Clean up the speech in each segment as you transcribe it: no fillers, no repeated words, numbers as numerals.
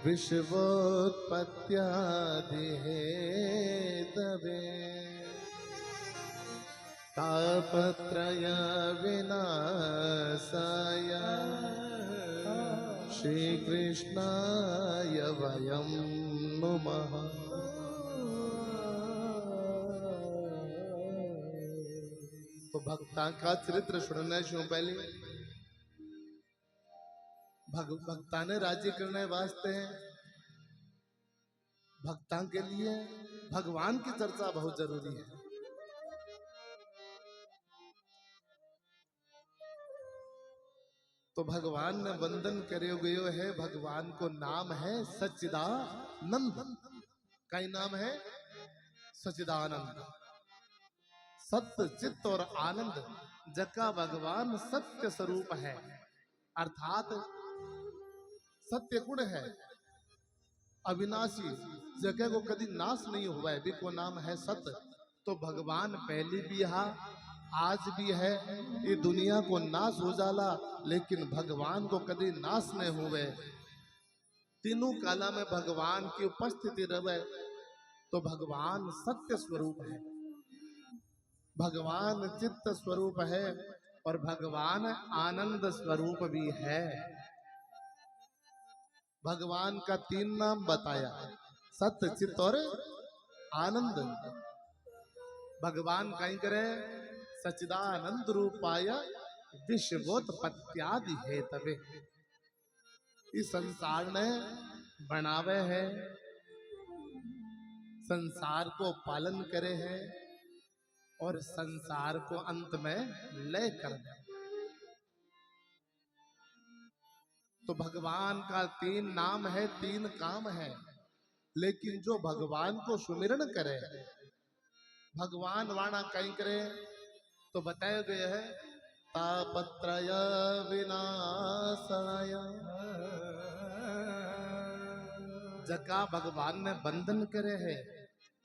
विश्वोत्पत्त्यादि Hathaway तापत्रय विनाशाय श्री कृष्णाय वयं नुमः। तो भक्ता का चरित्र सुनने से पहले भक्ता ने राज्य करने वास्ते भक्ता के लिए भगवान की चर्चा बहुत जरूरी है। तो भगवान ने वंदन करे गयो है, भगवान को नाम है सच्चिदानंद। कई नाम है सच्चिदानंद, सत्य चित्त और आनंद जका भगवान सत्य स्वरूप है, अर्थात सत्य गुण है, अविनाशी, जगह को कभी नाश नहीं हुआ है, को नाम है सत्य। तो भगवान पहले भी है, आज भी है, ये दुनिया को नाश हो जाला लेकिन भगवान को कभी नाश नहीं हुए। तीनों काला में भगवान की उपस्थिति रहे। तो भगवान सत्य स्वरूप है, भगवान चित्त स्वरूप है और भगवान आनंद स्वरूप भी है। भगवान का तीन नाम बताया, सत्य चित्त और आनंद। भगवान कहीं करे सच्चिदानंद रूपाय विश्वोत्पत्त्यादि हेतवे। इस संसार ने बनावे है, संसार को पालन करे है और संसार को अंत में लय कर दे। तो भगवान का तीन नाम है, तीन काम है, लेकिन जो भगवान को सुमिरन करे, भगवान वाणा कहीं करे, तो बताया गया है तापत्रय विनाशाय। जका भगवान ने बंधन करे है,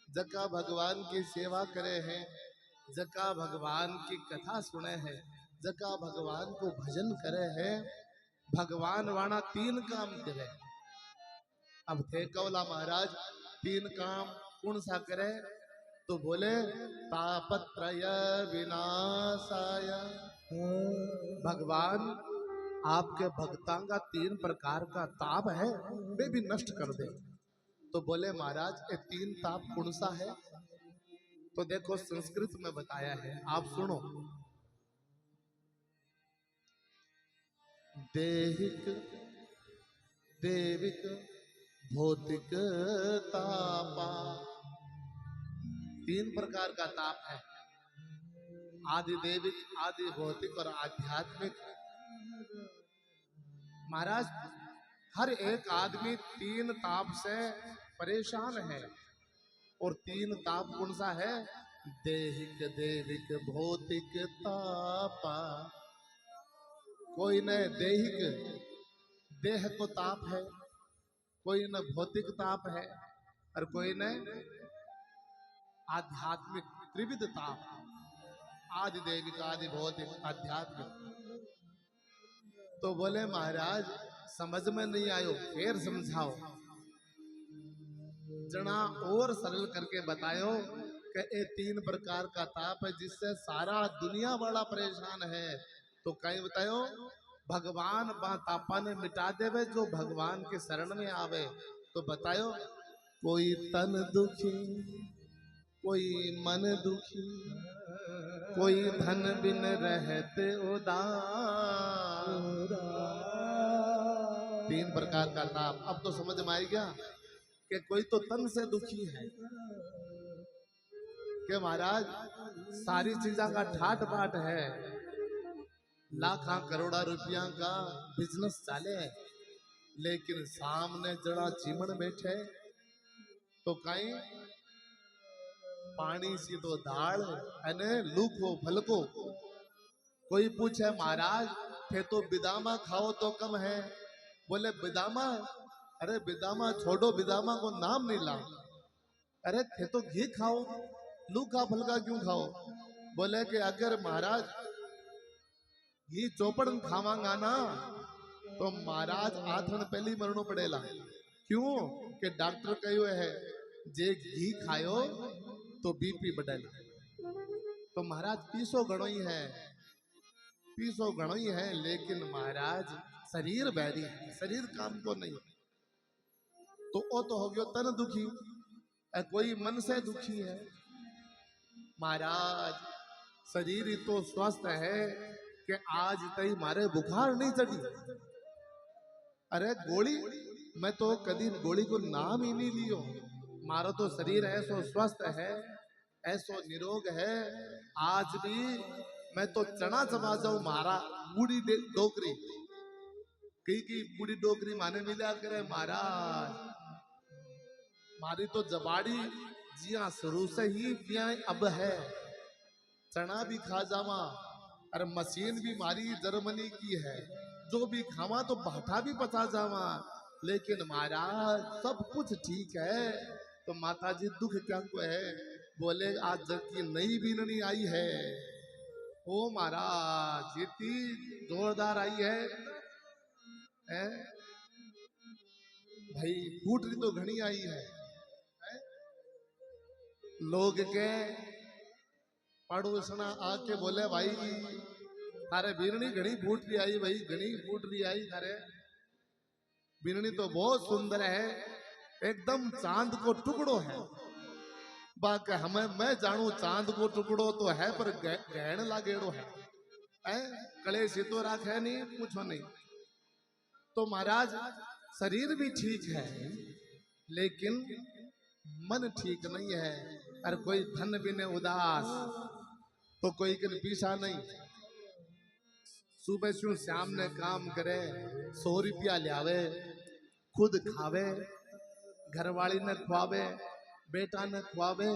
जका भगवान की सेवा करे है, जका भगवान की कथा सुने है, जका भगवान को भजन करे है, भगवान वाणा तीन काम करे। अब थे कौला महाराज तीन काम कौन सा करे, तो बोले तापत्रय विनाशाय। भगवान आपके भक्तां का तीन प्रकार का ताप है, वे भी नष्ट कर दे। तो बोले महाराज ये तीन ताप कौन सा है, तो देखो संस्कृत में बताया है, आप सुनो। देहिक देविक भौतिक तापा, तीन प्रकार का ताप है, आदि देविक, आदि भौतिक और आध्यात्मिक। महाराज हर एक आदमी तीन ताप से परेशान है, और तीन ताप कौन सा है, देहिक देविक भौतिक तापा। कोई न देहिक देह को ताप है, कोई न भौतिक ताप है, और कोई न आध्यात्मिक त्रिविध ताप, आदि देविक आदि भौतिक आध्यात्मिक। तो बोले महाराज समझ में नहीं आयो, फिर समझाओ, जना और सरल करके बतायो कि ये तीन प्रकार का ताप है जिससे सारा दुनिया वाला परेशान है। तो कहीं बतायो, भगवान तापा ने मिटा देवे जो भगवान के शरण में आवे। तो बतायो, कोई तन दुखी, कोई मन दुखी, कोई धन बिन रहते उदास। तीन प्रकार का ताप। अब तो समझ में आई गया कि कोई तो तन से दुखी है कि महाराज सारी चीजा का ठाट बाट है, लाखा करोड़ा रुपया का बिजनेस चाले, लेकिन सामने जड़ा चिमन बैठे तो कहीं पानी सी तो दाल अने लूखो फलको। कोई पूछे महाराज थे तो बिदामा खाओ तो कम है, बोले बिदामा, अरे बिदामा छोड़ो, बिदामा को नाम नहीं ला। अरे थे तो घी खाओ, लूखा फलका क्यों खाओ? बोले कि अगर महाराज घी चौपड़ खावांगा ना तो महाराज आथन पहली मरणो पड़ेला। क्यों कि डॉक्टर कहो है जे घी खायो तो बीपी बढ़े। तो महाराज पीसो घणो ही है, पीसो घणो ही है, लेकिन महाराज शरीर बैरी है, शरीर काम को नहीं। तो वो तो हो गयो तन दुखी, कोई मन से दुखी है। महाराज शरीर ही तो स्वस्थ है कि आज तई मारे बुखार नहीं चढ़ी। अरे गोली, मैं तो कभी गोली को नाम ही नहीं लियो। मारो तो शरीर ऐसो स्वस्थ है, ऐसो निरोग है। आज भी मैं तो चना चबा जाऊं, मारा बूढ़ी डोकरी की बूढ़ी डोकरी माने मिला करे। महाराज मारी तो जबाड़ी जिया शुरू से ही पिया अब है, चना भी खा जावा। अरे मशीन भी मारी जर्मनी की है, जो भी खावा तो भाटा भी पचा जावा। लेकिन महाराज सब कुछ ठीक है। तो माता जी दुख क्या को है? बोले आज जग की नई बीननी आई है। ओ महाराज इतनी जोरदार आई है? भाई फूटरी तो घनी आई है। लोग के पड़ोसना आके बोले भाई थारे बीरनी घनी फूट रही आई, भाई घनी फूट रही आई थारे बीरनी तो बहुत सुंदर है, एकदम चांद को टुकड़ो है। बाकी हमें मैं जानू चांद को टुकड़ो तो है पर गहन लागेड़ो है, कले से तो राख है नहीं, पूछो नहीं। तो महाराज शरीर भी ठीक है लेकिन मन ठीक नहीं है। और कोई धन भी ने उदास तो कोई के पीछा नहीं। सुबह से शाम ने काम करे, 100 रुपया लियावे, खुद खावे, घरवाली ने खुआवे, बेटा ने खुआवे,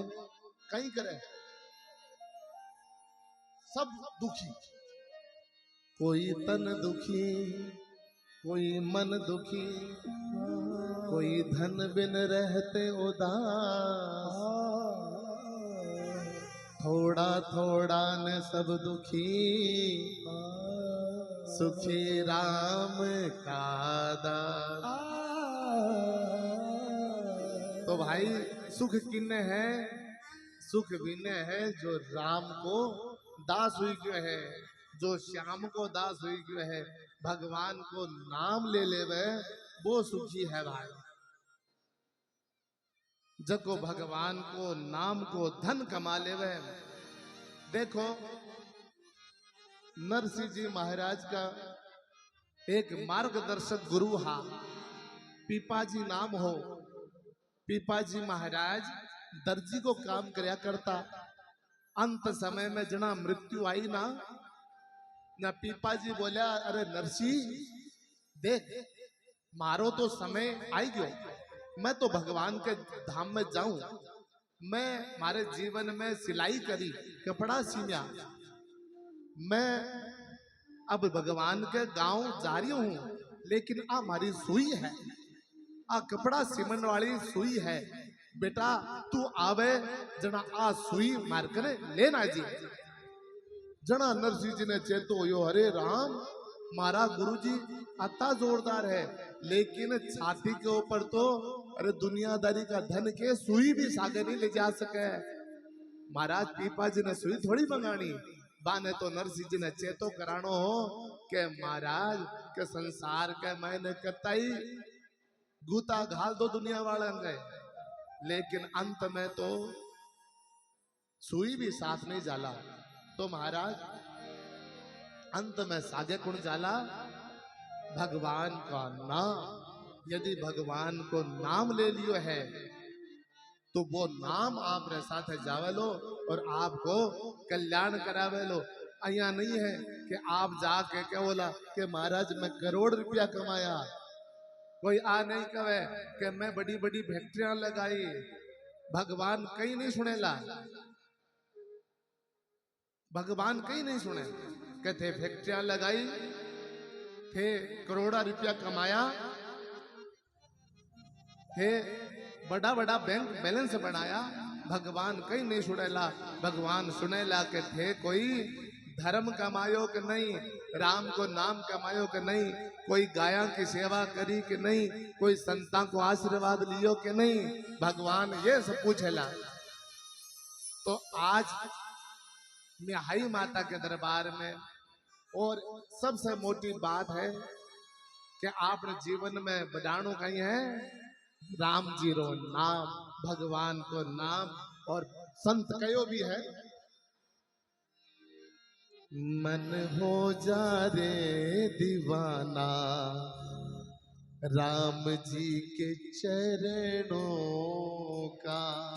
कहीं करे सब दुखी। कोई तन दुखी, कोई मन दुखी, कोई धन बिन रहते उदास, थोड़ा थोड़ा न सब दुखी, सुखी राम का दास। तो भाई सुख किन्ने है? सुख बिने है जो राम को दास हुई क्यों है, जो श्याम को दास हुई क्यों है, भगवान को नाम ले लेवे वो सुखी है भाई। जको भगवान को नाम को धन कमा लेवे। देखो नरसिंह जी महाराज का एक मार्गदर्शक गुरु हा, पीपाजी नाम हो। पीपाजी महाराज दर्जी को काम करया करता। अंत समय में जना मृत्यु आई ना पीपाजी बोलिया अरे नरसिंह देख मारो तो समय आई गयो, मैं तो भगवान के धाम में जाऊं। मैं मारे जीवन में सिलाई करी, कपड़ा सीमिया, मैं अब भगवान के गांव जा रही हूं, लेकिन आ मारी सुई है, आ कपड़ा सीमन वाली सुई है, बेटा तू आवे जना आ सुई मार कर लेना जी। जना नरसिंह जी ने चेतो यो, अरे राम मारा गुरुजी अता जोरदार है, लेकिन छाती के ऊपर तो अरे दुनियादारी का धन के सुई भी सागर नहीं ले जा सके। महाराज पीपा जी ने सुई थोड़ी मंगानी, बाने तो नरसिंह जी ने चेतो करानो हो के महाराज के संसार के मैंने कतई गूता घाल दो दुनिया वाले गए, लेकिन अंत में तो सुई भी साथ नहीं जाला। तो महाराज अंत में सागे कुण जाला भगवान का नाम। यदि भगवान को नाम ले लियो है तो वो नाम आपने साथ जावे लो और आपको कल्याण करावे लो। अया नहीं है कि आप जाके क्या बोला कि महाराज मैं करोड़ रुपया कमाया, कोई आ नहीं कहे कि मैं बड़ी बड़ी फैक्ट्रियां लगाई। भगवान कहीं नहीं सुनेला, भगवान कहीं नहीं सुने। कहते फैक्ट्रियां लगाई थे, करोड़ा रुपया कमाया थे, बड़ा बड़ा बैंक बैलेंस बनाया, भगवान कहीं नहीं सुनेला। भगवान सुनेला के थे कोई धर्म कमायो कि नहीं, राम को नाम कमायो कि नहीं, कोई गाया की सेवा करी कि नहीं, कोई संता को आशीर्वाद लियो कि नहीं, भगवान ये सब पूछेला। तो आज मैं हाई माता के दरबार में, और सबसे मोटी बात है कि आपने जीवन में बजानो कहीं है राम जी रो नाम, भगवान को नाम, और संत कयो भी है, मन हो जा रे दीवाना राम जी के चरणों का।